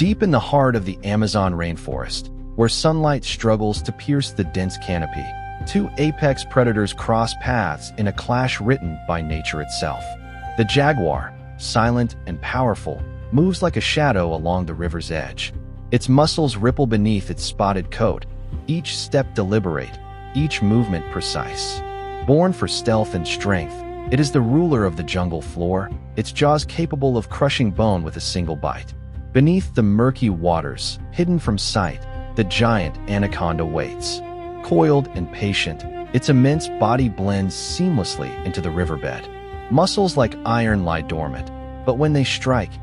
Deep in the heart of the Amazon rainforest, where sunlight struggles to pierce the dense canopy, two apex predators cross paths in a clash written by nature itself. The jaguar, silent and powerful, moves like a shadow along the river's edge. Its muscles ripple beneath its spotted coat, each step deliberate, each movement precise. Born for stealth and strength, it is the ruler of the jungle floor, its jaws capable of crushing bone with a single bite. Beneath the murky waters, hidden from sight, the giant anaconda waits. Coiled and patient, its immense body blends seamlessly into the riverbed. Muscles like iron lie dormant, but when they strike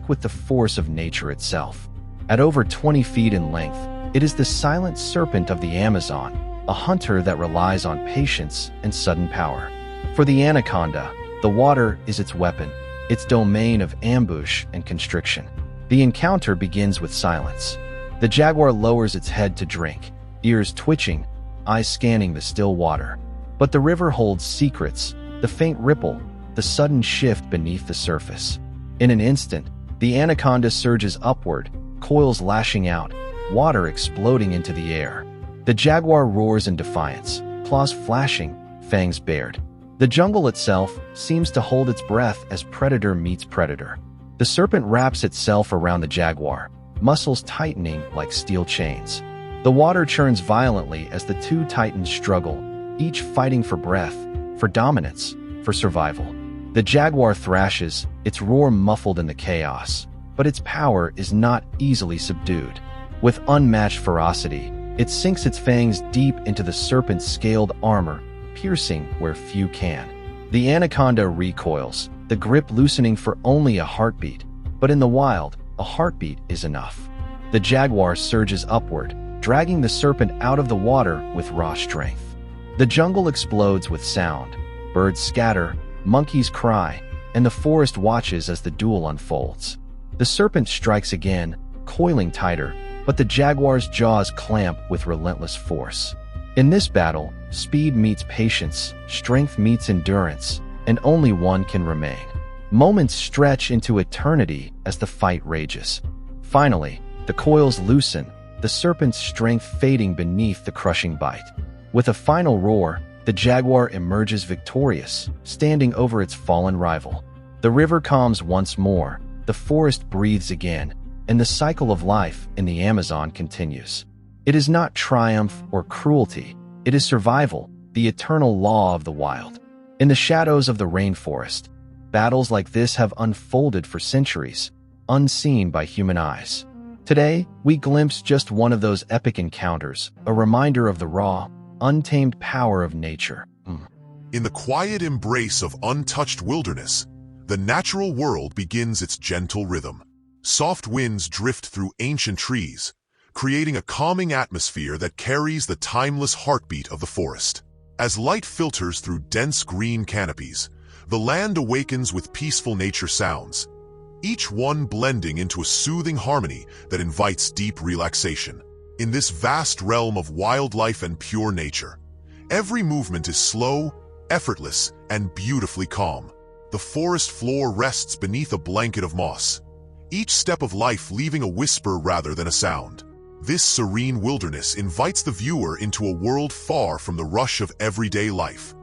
with the force of nature itself. At over 20 feet in length, it is the silent serpent of the Amazon, a hunter that relies on patience and sudden power. For the anaconda, the water is its weapon, its domain of ambush and constriction. The encounter begins with silence. The jaguar lowers its head to drink, ears twitching, eyes scanning the still water. But the river holds secrets, the faint ripple, the sudden shift beneath the surface. In an instant, the anaconda surges upward, coils lashing out, water exploding into the air. The jaguar roars in defiance, claws flashing, fangs bared. The jungle itself seems to hold its breath as predator meets predator. The serpent wraps itself around the jaguar, muscles tightening like steel chains. The water churns violently as the two titans struggle, each fighting for breath, for dominance, for survival. The jaguar thrashes, its roar muffled in the chaos, but its power is not easily subdued. With unmatched ferocity, it sinks its fangs deep into the serpent's scaled armor, piercing where few can. The anaconda recoils, the grip loosening for only a heartbeat, but in the wild, a heartbeat is enough. The jaguar surges upward, dragging the serpent out of the water with raw strength. The jungle explodes with sound. Birds scatter, monkeys cry, and the forest watches as the duel unfolds. The serpent strikes again, coiling tighter, but the jaguar's jaws clamp with relentless force. In this battle, speed meets patience, strength meets endurance, and only one can remain. Moments stretch into eternity as the fight rages. Finally, the coils loosen, the serpent's strength fading beneath the crushing bite. With a final roar, the jaguar emerges victorious, standing over its fallen rival. The river calms once more, the forest breathes again, and the cycle of life in the Amazon continues. It is not triumph or cruelty, it is survival, the eternal law of the wild. In the shadows of the rainforest, battles like this have unfolded for centuries, unseen by human eyes. Today, we glimpse just one of those epic encounters, a reminder of the raw, untamed power of nature. In the quiet embrace of untouched wilderness, the natural world begins its gentle rhythm. Soft winds drift through ancient trees, creating a calming atmosphere that carries the timeless heartbeat of the forest. As light filters through dense green canopies, the land awakens with peaceful nature sounds, each one blending into a soothing harmony that invites deep relaxation. In this vast realm of wildlife and pure nature, every movement is slow, effortless, and beautifully calm. The forest floor rests beneath a blanket of moss, each step of life leaving a whisper rather than a sound. This serene wilderness invites the viewer into a world far from the rush of everyday life,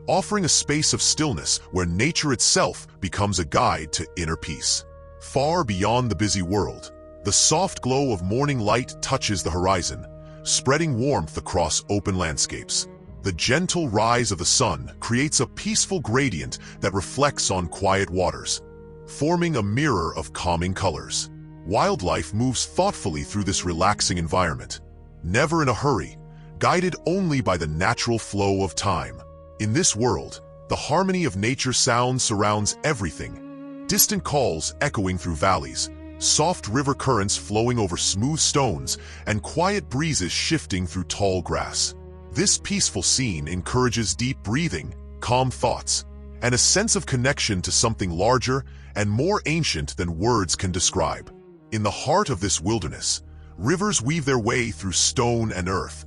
offering a space of stillness where nature itself becomes a guide to inner peace. Far beyond the busy world, the soft glow of morning light touches the horizon, spreading warmth across open landscapes. The gentle rise of the sun creates a peaceful gradient that reflects on quiet waters, forming a mirror of calming colors. Wildlife moves thoughtfully through this relaxing environment, never in a hurry, guided only by the natural flow of time. In this world, the harmony of nature sound surrounds everything. Distant calls echoing through valleys, soft river currents flowing over smooth stones, and quiet breezes shifting through tall grass. This peaceful scene encourages deep breathing, calm thoughts, and a sense of connection to something larger and more ancient than words can describe. In the heart of this wilderness, rivers weave their way through stone and earth,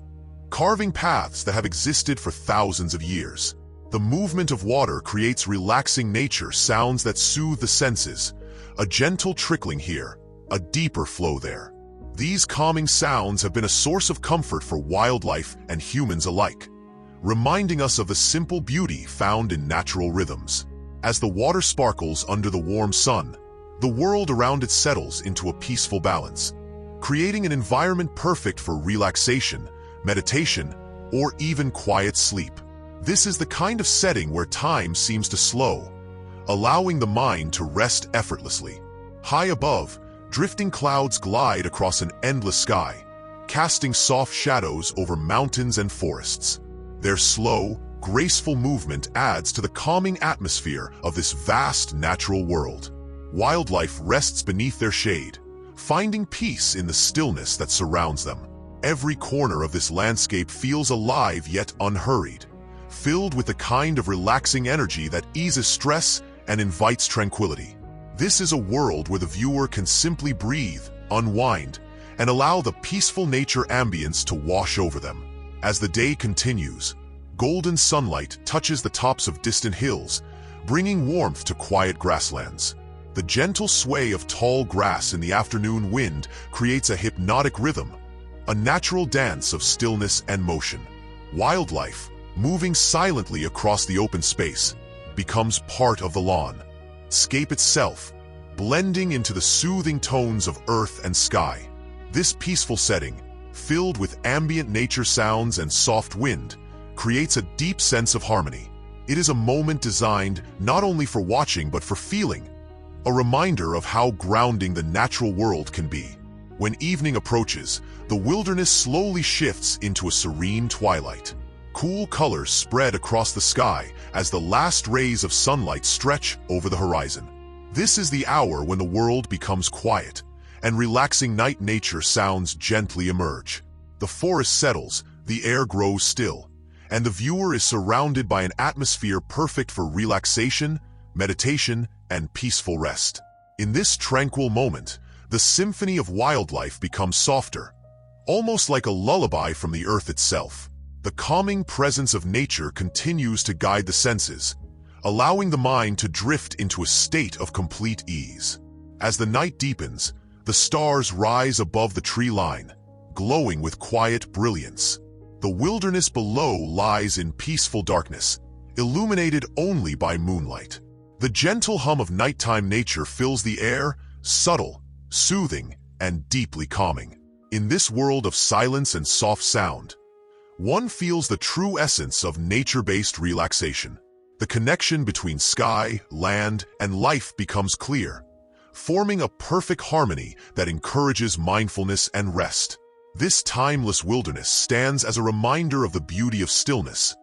carving paths that have existed for thousands of years. The movement of water creates relaxing nature sounds that soothe the senses, a gentle trickling here, a deeper flow there. These calming sounds have been a source of comfort for wildlife and humans alike, reminding us of the simple beauty found in natural rhythms. As the water sparkles under the warm sun, the world around it settles into a peaceful balance, creating an environment perfect for relaxation, meditation, or even quiet sleep. This is the kind of setting where time seems to slow, allowing the mind to rest effortlessly. High above, drifting clouds glide across an endless sky, casting soft shadows over mountains and forests. Their slow, graceful movement adds to the calming atmosphere of this vast natural world. Wildlife rests beneath their shade, finding peace in the stillness that surrounds them. Every corner of this landscape feels alive yet unhurried, filled with the kind of relaxing energy that eases stress and invites tranquility. This is a world where the viewer can simply breathe, unwind, and allow the peaceful nature ambience to wash over them. As the day continues, golden sunlight touches the tops of distant hills, bringing warmth to quiet grasslands. The gentle sway of tall grass in the afternoon wind creates a hypnotic rhythm, a natural dance of stillness and motion. Wildlife, moving silently across the open space, becomes part of the landscape itself, blending into the soothing tones of earth and sky. This peaceful setting, filled with ambient nature sounds and soft wind, creates a deep sense of harmony. It is a moment designed not only for watching but for feeling, a reminder of how grounding the natural world can be. When evening approaches, the wilderness slowly shifts into a serene twilight. Cool colors spread across the sky as the last rays of sunlight stretch over the horizon. This is the hour when the world becomes quiet, and relaxing night nature sounds gently emerge. The forest settles, the air grows still, and the viewer is surrounded by an atmosphere perfect for relaxation, meditation, and peaceful rest. In this tranquil moment, the symphony of wildlife becomes softer, almost like a lullaby from the earth itself. The calming presence of nature continues to guide the senses, allowing the mind to drift into a state of complete ease. As the night deepens, the stars rise above the tree line, glowing with quiet brilliance. The wilderness below lies in peaceful darkness, illuminated only by moonlight. The gentle hum of nighttime nature fills the air, subtle, soothing, and deeply calming. In this world of silence and soft sound, one feels the true essence of nature-based relaxation. The connection between sky, land, and life becomes clear, forming a perfect harmony that encourages mindfulness and rest. This timeless wilderness stands as a reminder of the beauty of stillness,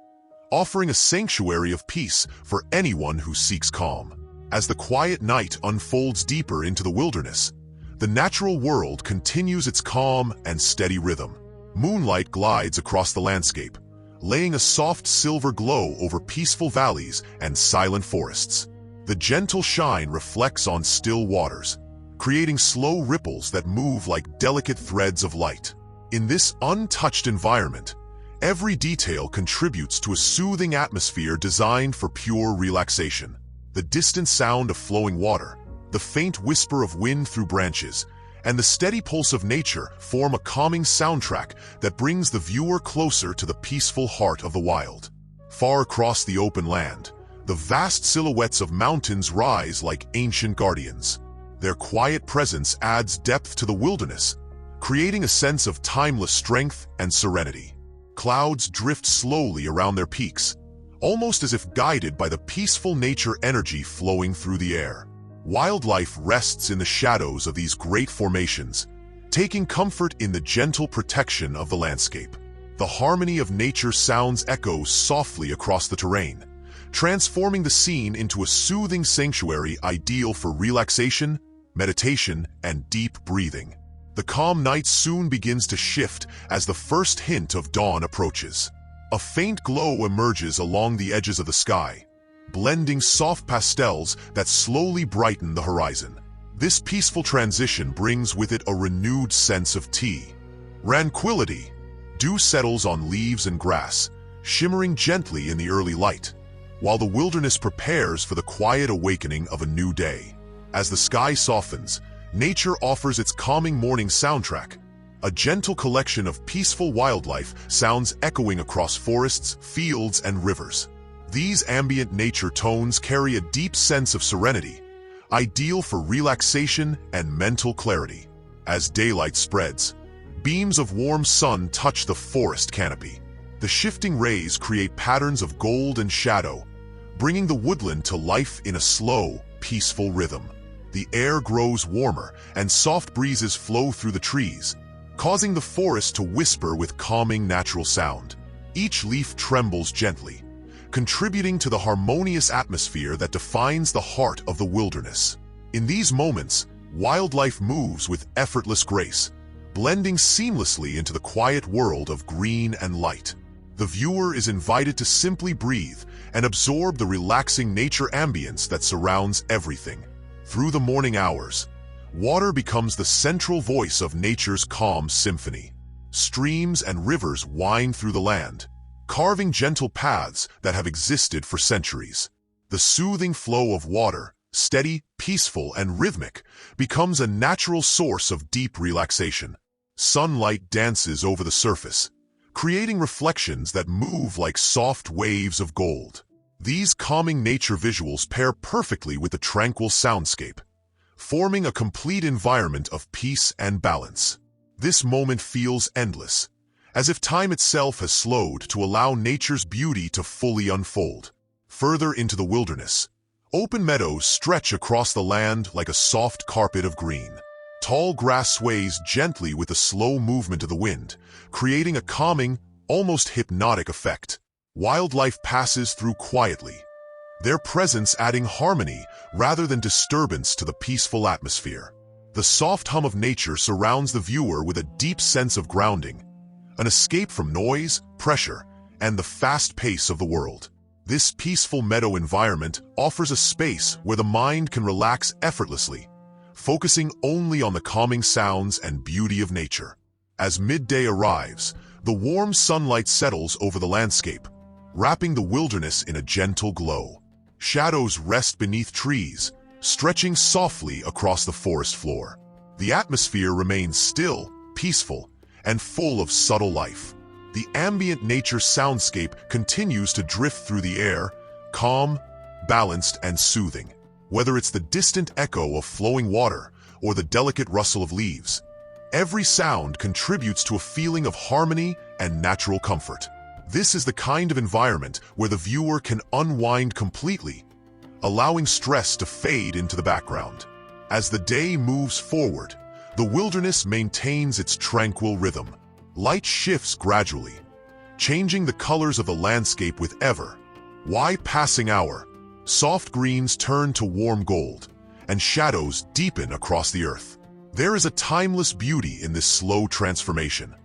offering a sanctuary of peace for anyone who seeks calm. As the quiet night unfolds deeper into the wilderness, the natural world continues its calm and steady rhythm. Moonlight glides across the landscape, laying a soft silver glow over peaceful valleys and silent forests. The gentle shine reflects on still waters, creating slow ripples that move like delicate threads of light. In this untouched environment, every detail contributes to a soothing atmosphere designed for pure relaxation. The distant sound of flowing water, the faint whisper of wind through branches, and the steady pulse of nature form a calming soundtrack that brings the viewer closer to the peaceful heart of the wild. Far across the open land, the vast silhouettes of mountains rise like ancient guardians. Their quiet presence adds depth to the wilderness, creating a sense of timeless strength and serenity. Clouds drift slowly around their peaks, almost as if guided by the peaceful nature energy flowing through the air. Wildlife rests in the shadows of these great formations, taking comfort in the gentle protection of the landscape. The harmony of nature sounds echoes softly across the terrain, transforming the scene into a soothing sanctuary ideal for relaxation, meditation, and deep breathing. The calm night soon begins to shift as the first hint of dawn approaches. A faint glow emerges along the edges of the sky, blending soft pastels that slowly brighten the horizon. This peaceful transition brings with it a renewed sense of tranquility. Dew settles on leaves and grass, shimmering gently in the early light, while the wilderness prepares for the quiet awakening of a new day. As the sky softens, nature offers its calming morning soundtrack, a gentle collection of peaceful wildlife sounds echoing across forests, fields, and rivers. These ambient nature tones carry a deep sense of serenity, ideal for relaxation and mental clarity. As daylight spreads, beams of warm sun touch the forest canopy. The shifting rays create patterns of gold and shadow, bringing the woodland to life in a slow, peaceful rhythm. The air grows warmer and soft breezes flow through the trees, causing the forest to whisper with calming natural sound. Each leaf trembles gently, contributing to the harmonious atmosphere that defines the heart of the wilderness. In these moments, wildlife moves with effortless grace, blending seamlessly into the quiet world of green and light. The viewer is invited to simply breathe and absorb the relaxing nature ambience that surrounds everything. Through the morning hours, water becomes the central voice of nature's calm symphony. Streams and rivers wind through the land, carving gentle paths that have existed for centuries. The soothing flow of water, steady, peaceful, and rhythmic, becomes a natural source of deep relaxation. Sunlight dances over the surface, creating reflections that move like soft waves of gold. These calming nature visuals pair perfectly with the tranquil soundscape, forming a complete environment of peace and balance. This moment feels endless, as if time itself has slowed to allow nature's beauty to fully unfold. Further into the wilderness, open meadows stretch across the land like a soft carpet of green. Tall grass sways gently with the slow movement of the wind, creating a calming, almost hypnotic effect. Wildlife passes through quietly, their presence adding harmony rather than disturbance to the peaceful atmosphere. The soft hum of nature surrounds the viewer with a deep sense of grounding, an escape from noise, pressure, and the fast pace of the world. This peaceful meadow environment offers a space where the mind can relax effortlessly, focusing only on the calming sounds and beauty of nature. As midday arrives, the warm sunlight settles over the landscape, wrapping the wilderness in a gentle glow. Shadows rest beneath trees, stretching softly across the forest floor. The atmosphere remains still, peaceful, and full of subtle life. The ambient nature soundscape continues to drift through the air, calm, balanced, and soothing. Whether it's the distant echo of flowing water or the delicate rustle of leaves, every sound contributes to a feeling of harmony and natural comfort. This is the kind of environment where the viewer can unwind completely, allowing stress to fade into the background. As the day moves forward, the wilderness maintains its tranquil rhythm. Light shifts gradually, changing the colors of the landscape with ever passing hour. Soft greens turn to warm gold, and shadows deepen across the earth. There is a timeless beauty in this slow transformation,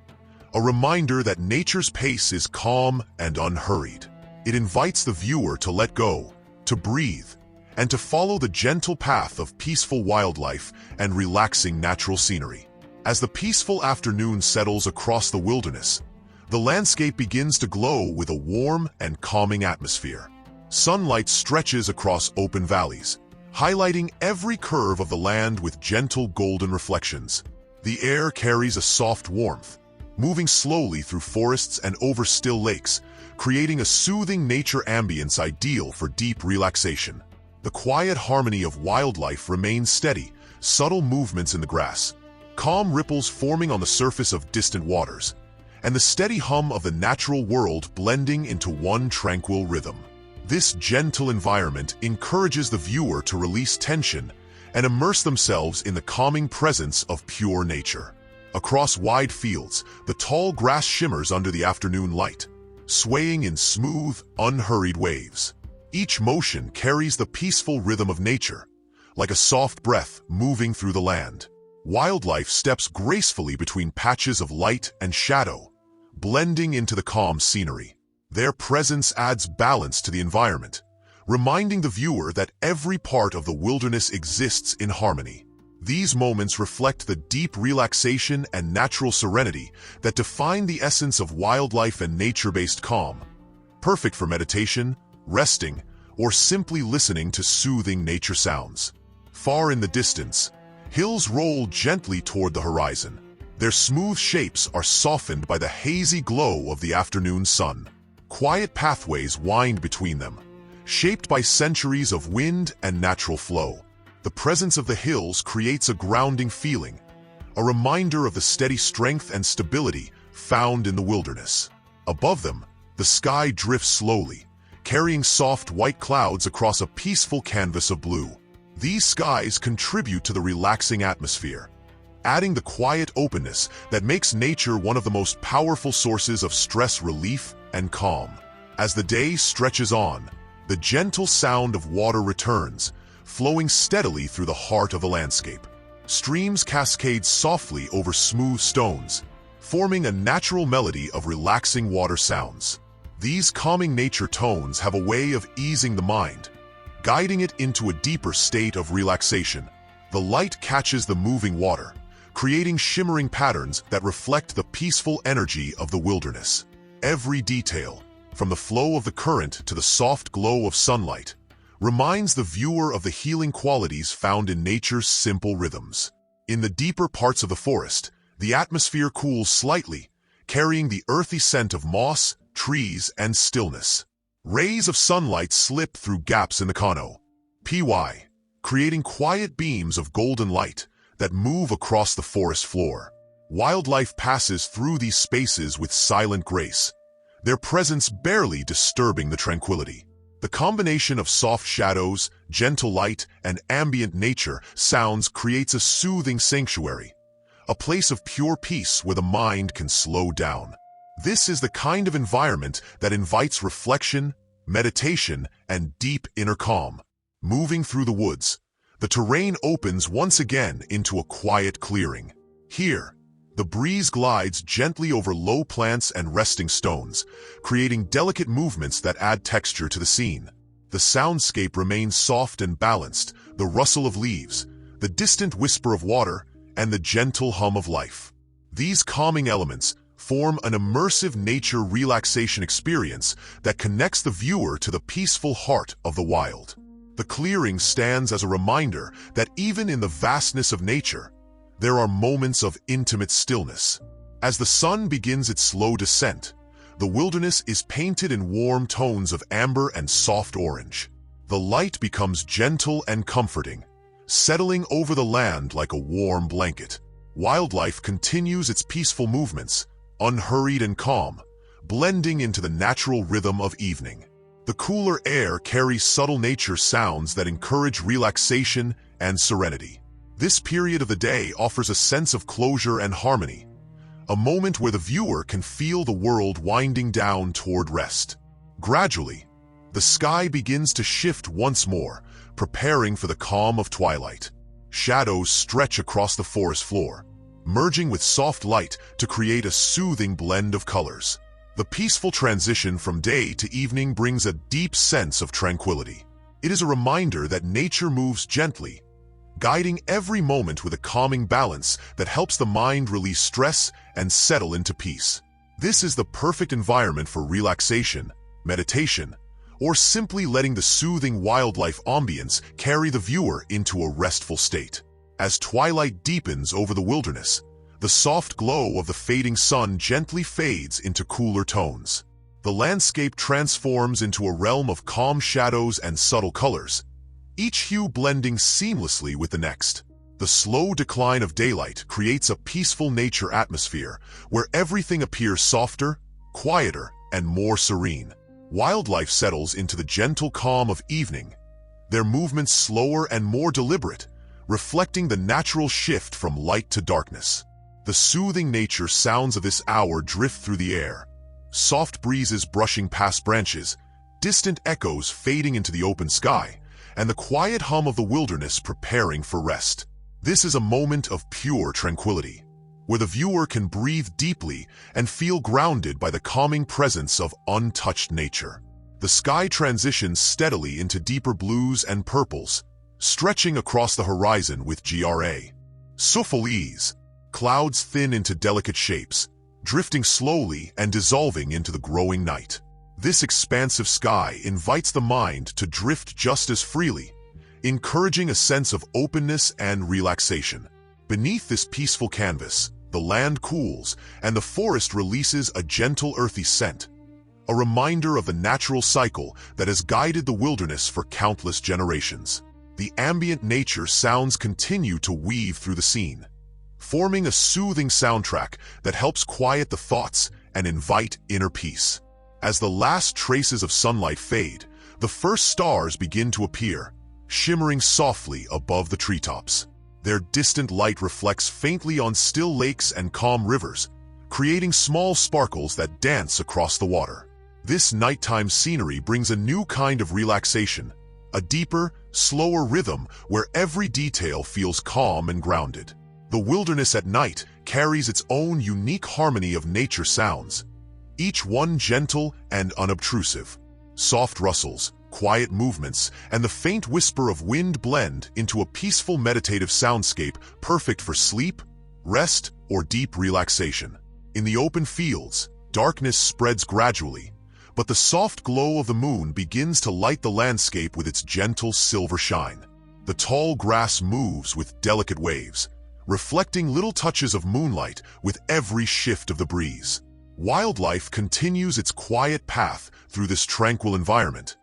a reminder that nature's pace is calm and unhurried. It invites the viewer to let go, to breathe, and to follow the gentle path of peaceful wildlife and relaxing natural scenery. As the peaceful afternoon settles across the wilderness, the landscape begins to glow with a warm and calming atmosphere. Sunlight stretches across open valleys, highlighting every curve of the land with gentle golden reflections. The air carries a soft warmth, moving slowly through forests and over still lakes, creating a soothing nature ambience ideal for deep relaxation. The quiet harmony of wildlife remains steady, subtle movements in the grass, calm ripples forming on the surface of distant waters, and the steady hum of the natural world blending into one tranquil rhythm. This gentle environment encourages the viewer to release tension and immerse themselves in the calming presence of pure nature. Across wide fields, the tall grass shimmers under the afternoon light, swaying in smooth, unhurried waves. Each motion carries the peaceful rhythm of nature, like a soft breath moving through the land. Wildlife steps gracefully between patches of light and shadow, blending into the calm scenery. Their presence adds balance to the environment, reminding the viewer that every part of the wilderness exists in harmony. These moments reflect the deep relaxation and natural serenity that define the essence of wildlife and nature-based calm, perfect for meditation, resting, or simply listening to soothing nature sounds. Far in the distance, Hills roll gently toward the horizon. Their smooth shapes are softened by the hazy glow of the afternoon sun. Quiet pathways wind between them, shaped by centuries of wind and natural flow. The presence of the hills creates a grounding feeling, a reminder of the steady strength and stability found in the wilderness. Above them, the sky drifts slowly, carrying soft white clouds across a peaceful canvas of blue. These skies contribute to the relaxing atmosphere, adding the quiet openness that makes nature one of the most powerful sources of stress relief and calm. As the day stretches on, the gentle sound of water returns, flowing steadily through the heart of the landscape. Streams cascade softly over smooth stones, forming a natural melody of relaxing water sounds. These calming nature tones have a way of easing the mind, guiding it into a deeper state of relaxation. The light catches the moving water, creating shimmering patterns that reflect the peaceful energy of the wilderness. Every detail, from the flow of the current to the soft glow of sunlight, reminds the viewer of the healing qualities found in nature's simple rhythms. In the deeper parts of the forest, the atmosphere cools slightly, carrying the earthy scent of moss, trees, and stillness. Rays of sunlight slip through gaps in the canopy, creating quiet beams of golden light that move across the forest floor. Wildlife passes through these spaces with silent grace, their presence barely disturbing the tranquility. The combination of soft shadows, gentle light, and ambient nature sounds creates a soothing sanctuary, a place of pure peace where the mind can slow down. This is the kind of environment that invites reflection, meditation, and deep inner calm. Moving through the woods, the terrain opens once again into a quiet clearing. Here, the breeze glides gently over low plants and resting stones, creating delicate movements that add texture to the scene. The soundscape remains soft and balanced, the rustle of leaves, the distant whisper of water, and the gentle hum of life. These calming elements form an immersive nature relaxation experience that connects the viewer to the peaceful heart of the wild. The clearing stands as a reminder that even in the vastness of nature, there are moments of intimate stillness. As the sun begins its slow descent, the wilderness is painted in warm tones of amber and soft orange. The light becomes gentle and comforting, settling over the land like a warm blanket. Wildlife continues its peaceful movements, unhurried and calm, blending into the natural rhythm of evening. The cooler air carries subtle nature sounds that encourage relaxation and serenity. This period of the day offers a sense of closure and harmony, a moment where the viewer can feel the world winding down toward rest. Gradually, the sky begins to shift once more, preparing for the calm of twilight. Shadows stretch across the forest floor, merging with soft light to create a soothing blend of colors. The peaceful transition from day to evening brings a deep sense of tranquility. It is a reminder that nature moves gently, guiding every moment with a calming balance that helps the mind release stress and settle into peace. This is the perfect environment for relaxation, meditation, or simply letting the soothing wildlife ambience carry the viewer into a restful state. As twilight deepens over the wilderness, the soft glow of the fading sun gently fades into cooler tones. The landscape transforms into a realm of calm shadows and subtle colors, each hue blending seamlessly with the next. The slow decline of daylight creates a peaceful nature atmosphere where everything appears softer, quieter, and more serene. Wildlife settles into the gentle calm of evening, their movements slower and more deliberate, reflecting the natural shift from light to darkness. The soothing nature sounds of this hour drift through the air, soft breezes brushing past branches, distant echoes fading into the open sky, and the quiet hum of the wilderness preparing for rest. This is a moment of pure tranquility, where the viewer can breathe deeply and feel grounded by the calming presence of untouched nature. The sky transitions steadily into deeper blues and purples, stretching across the horizon with souffles. Clouds thin into delicate shapes, drifting slowly and dissolving into the growing night. This expansive sky invites the mind to drift just as freely, encouraging a sense of openness and relaxation. Beneath this peaceful canvas, the land cools and the forest releases a gentle earthy scent, a reminder of the natural cycle that has guided the wilderness for countless generations. The ambient nature sounds continue to weave through the scene, forming a soothing soundtrack that helps quiet the thoughts and invite inner peace. As the last traces of sunlight fade, the first stars begin to appear, shimmering softly above the treetops. Their distant light reflects faintly on still lakes and calm rivers, creating small sparkles that dance across the water. This nighttime scenery brings a new kind of relaxation, a deeper, slower rhythm where every detail feels calm and grounded. The wilderness at night carries its own unique harmony of nature sounds, each one gentle and unobtrusive. Soft rustles, quiet movements, and the faint whisper of wind blend into a peaceful meditative soundscape perfect for sleep, rest, or deep relaxation. In the open fields, darkness spreads gradually, but the soft glow of the moon begins to light the landscape with its gentle silver shine. The tall grass moves with delicate waves, reflecting little touches of moonlight with every shift of the breeze. Wildlife continues its quiet path through this tranquil environment,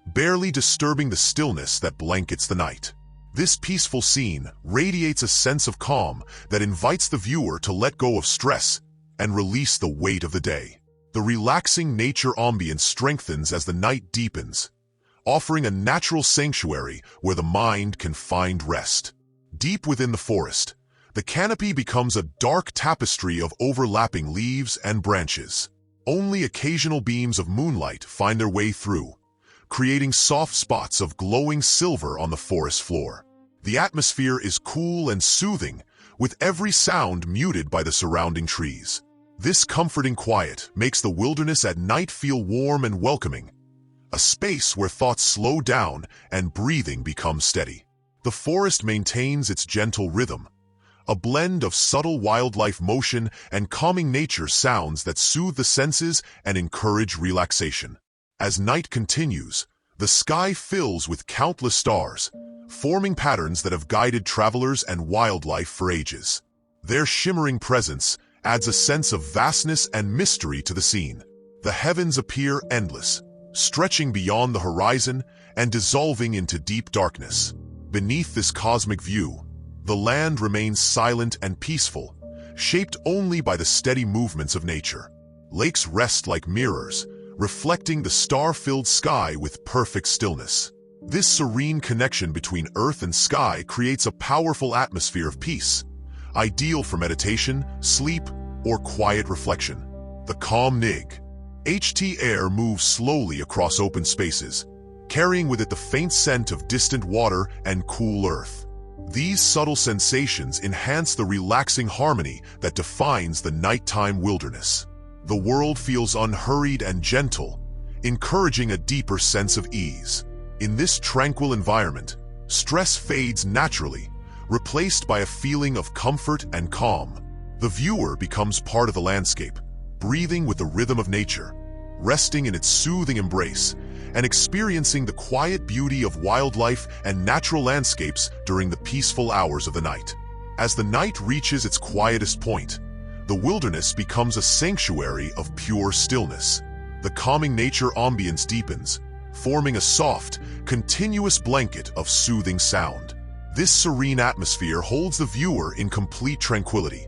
barely disturbing the stillness that blankets the night. This peaceful scene radiates a sense of calm that invites the viewer to let go of stress and release the weight of the day. The relaxing nature ambience strengthens as the night deepens, offering a natural sanctuary where the mind can find rest. Deep within the forest, the canopy becomes a dark tapestry of overlapping leaves and branches. Only occasional beams of moonlight find their way through, creating soft spots of glowing silver on the forest floor. The atmosphere is cool and soothing, with every sound muted by the surrounding trees. This comforting quiet makes the wilderness at night feel warm and welcoming, a space where thoughts slow down and breathing becomes steady. The forest maintains its gentle rhythm, a blend of subtle wildlife motion and calming nature sounds that soothe the senses and encourage relaxation. As night continues, the sky fills with countless stars, forming patterns that have guided travelers and wildlife for ages. Their shimmering presence adds a sense of vastness and mystery to the scene. The heavens appear endless, stretching beyond the horizon and dissolving into deep darkness. Beneath this cosmic view, the land remains silent and peaceful, shaped only by the steady movements of nature. Lakes rest like mirrors, reflecting the star-filled sky with perfect stillness. This serene connection between earth and sky creates a powerful atmosphere of peace, ideal for meditation, sleep, or quiet reflection. The calm HT air moves slowly across open spaces, carrying with it the faint scent of distant water and cool earth. These subtle sensations enhance the relaxing harmony that defines the nighttime wilderness. The world feels unhurried and gentle, encouraging a deeper sense of ease. In this tranquil environment, stress fades naturally, replaced by a feeling of comfort and calm. The viewer becomes part of the landscape, breathing with the rhythm of nature, resting in its soothing embrace, and experiencing the quiet beauty of wildlife and natural landscapes during the peaceful hours of the night. As the night reaches its quietest point, the wilderness becomes a sanctuary of pure stillness. The calming nature ambience deepens, forming a soft, continuous blanket of soothing sound. This serene atmosphere holds the viewer in complete tranquility,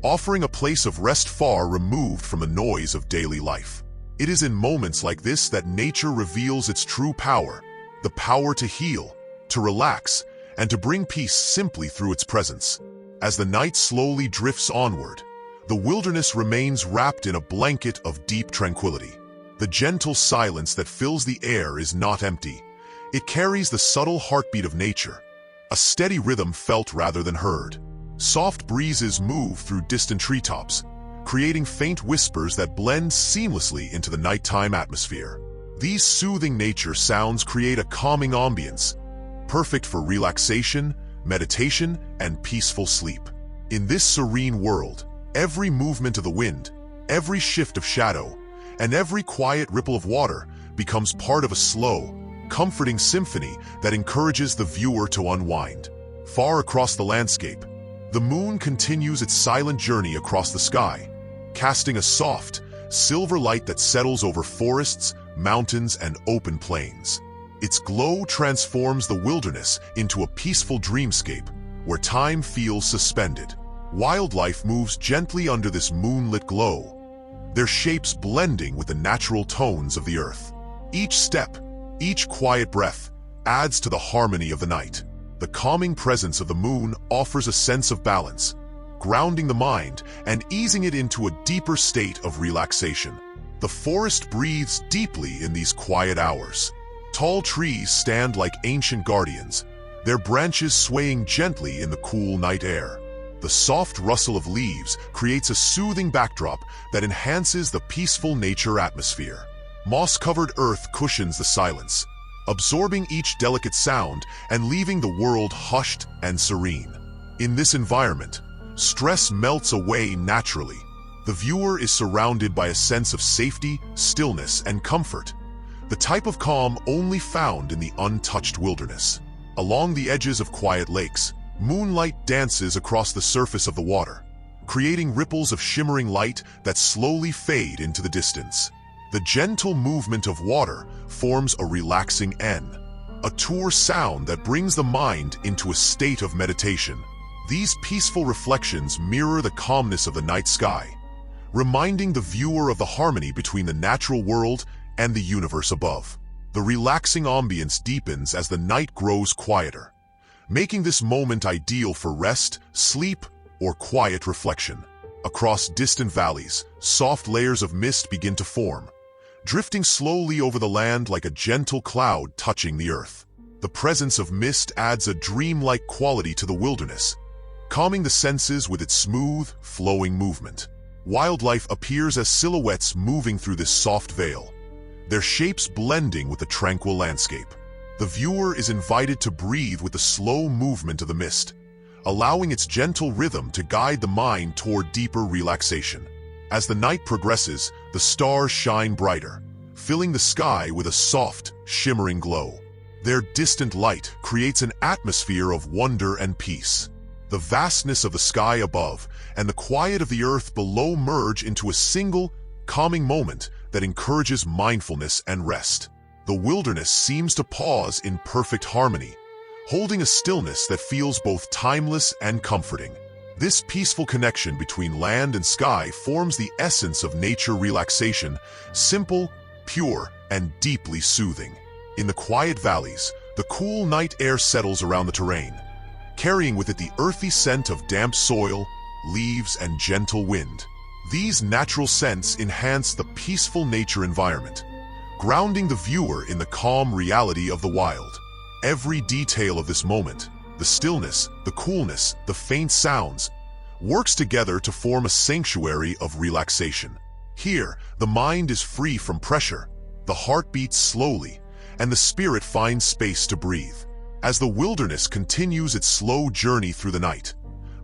offering a place of rest far removed from the noise of daily life. It is in moments like this that nature reveals its true power, the power to heal, to relax, and to bring peace simply through its presence. As the night slowly drifts onward, the wilderness remains wrapped in a blanket of deep tranquility. The gentle silence that fills the air is not empty. It carries the subtle heartbeat of nature, a steady rhythm felt rather than heard. Soft breezes move through distant treetops, creating faint whispers that blend seamlessly into the nighttime atmosphere. These soothing nature sounds create a calming ambience, perfect for relaxation, meditation, and peaceful sleep. In this serene world, every movement of the wind, every shift of shadow, and every quiet ripple of water becomes part of a slow, comforting symphony that encourages the viewer to unwind. Far across the landscape, the moon continues its silent journey across the sky, casting a soft, silver light that settles over forests, mountains, and open plains. Its glow transforms the wilderness into a peaceful dreamscape where time feels suspended. Wildlife moves gently under this moonlit glow, their shapes blending with the natural tones of the earth. Each step, each quiet breath, adds to the harmony of the night. The calming presence of the moon offers a sense of balance, grounding the mind and easing it into a deeper state of relaxation. The forest breathes deeply in these quiet hours. Tall trees stand like ancient guardians, their branches swaying gently in the cool night air. The soft rustle of leaves creates a soothing backdrop that enhances the peaceful nature atmosphere. Moss-covered earth cushions the silence, absorbing each delicate sound and leaving the world hushed and serene. In this environment, stress melts away naturally. The viewer is surrounded by a sense of safety, stillness, and comfort, the type of calm only found in the untouched wilderness. Along the edges of quiet lakes, moonlight dances across the surface of the water, creating ripples of shimmering light that slowly fade into the distance. The gentle movement of water forms a relaxing N, a tour sound that brings the mind into a state of meditation. These peaceful reflections mirror the calmness of the night sky, reminding the viewer of the harmony between the natural world and the universe above. The relaxing ambience deepens as the night grows quieter, making this moment ideal for rest, sleep, or quiet reflection. Across distant valleys, soft layers of mist begin to form, drifting slowly over the land like a gentle cloud touching the earth. The presence of mist adds a dreamlike quality to the wilderness, calming the senses with its smooth, flowing movement. Wildlife appears as silhouettes moving through this soft veil, their shapes blending with the tranquil landscape. The viewer is invited to breathe with the slow movement of the mist, allowing its gentle rhythm to guide the mind toward deeper relaxation. As the night progresses, the stars shine brighter, filling the sky with a soft, shimmering glow. Their distant light creates an atmosphere of wonder and peace. The vastness of the sky above and the quiet of the earth below merge into a single, calming moment that encourages mindfulness and rest. The wilderness seems to pause in perfect harmony, holding a stillness that feels both timeless and comforting. This peaceful connection between land and sky forms the essence of nature relaxation, simple, pure, and deeply soothing. In the quiet valleys, the cool night air settles around the terrain, carrying with it the earthy scent of damp soil, leaves, and gentle wind. These natural scents enhance the peaceful nature environment, grounding the viewer in the calm reality of the wild. Every detail of this moment, the stillness, the coolness, the faint sounds, works together to form a sanctuary of relaxation. Here, the mind is free from pressure, the heart beats slowly, and the spirit finds space to breathe. As the wilderness continues its slow journey through the night,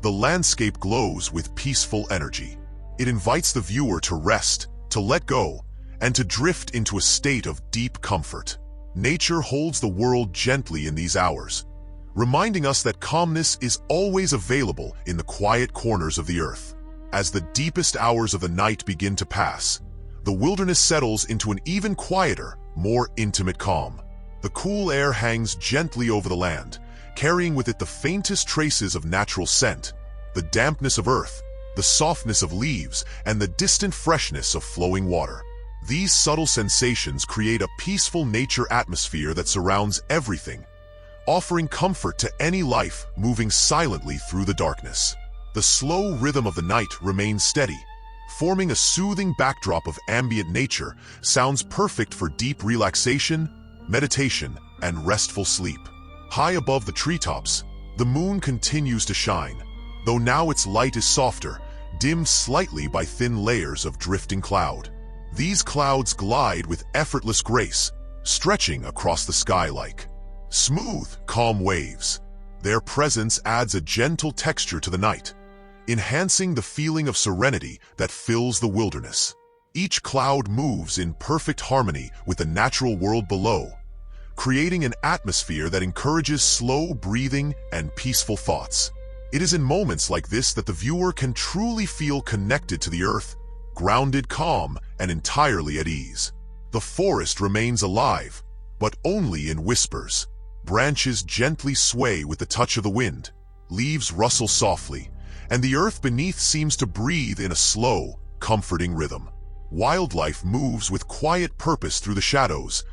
the landscape glows with peaceful energy. It invites the viewer to rest, to let go, and to drift into a state of deep comfort. Nature holds the world gently in these hours, reminding us that calmness is always available in the quiet corners of the earth. As the deepest hours of the night begin to pass, the wilderness settles into an even quieter, more intimate calm. The cool air hangs gently over the land, carrying with it the faintest traces of natural scent, the dampness of earth, the softness of leaves, and the distant freshness of flowing water. These subtle sensations create a peaceful nature atmosphere that surrounds everything, offering comfort to any life moving silently through the darkness. The slow rhythm of the night remains steady, forming a soothing backdrop of ambient nature. Sounds perfect for deep relaxation, meditation, and restful sleep. High above the treetops, the moon continues to shine, though now its light is softer, dimmed slightly by thin layers of drifting cloud. These clouds glide with effortless grace, stretching across the sky like smooth, calm waves. Their presence adds a gentle texture to the night, enhancing the feeling of serenity that fills the wilderness. Each cloud moves in perfect harmony with the natural world below, creating an atmosphere that encourages slow breathing and peaceful thoughts. It is in moments like this that the viewer can truly feel connected to the earth, grounded, calm, and entirely at ease. The forest remains alive, but only in whispers. Branches gently sway with the touch of the wind, leaves rustle softly, and the earth beneath seems to breathe in a slow, comforting rhythm. Wildlife moves with quiet purpose through the shadows,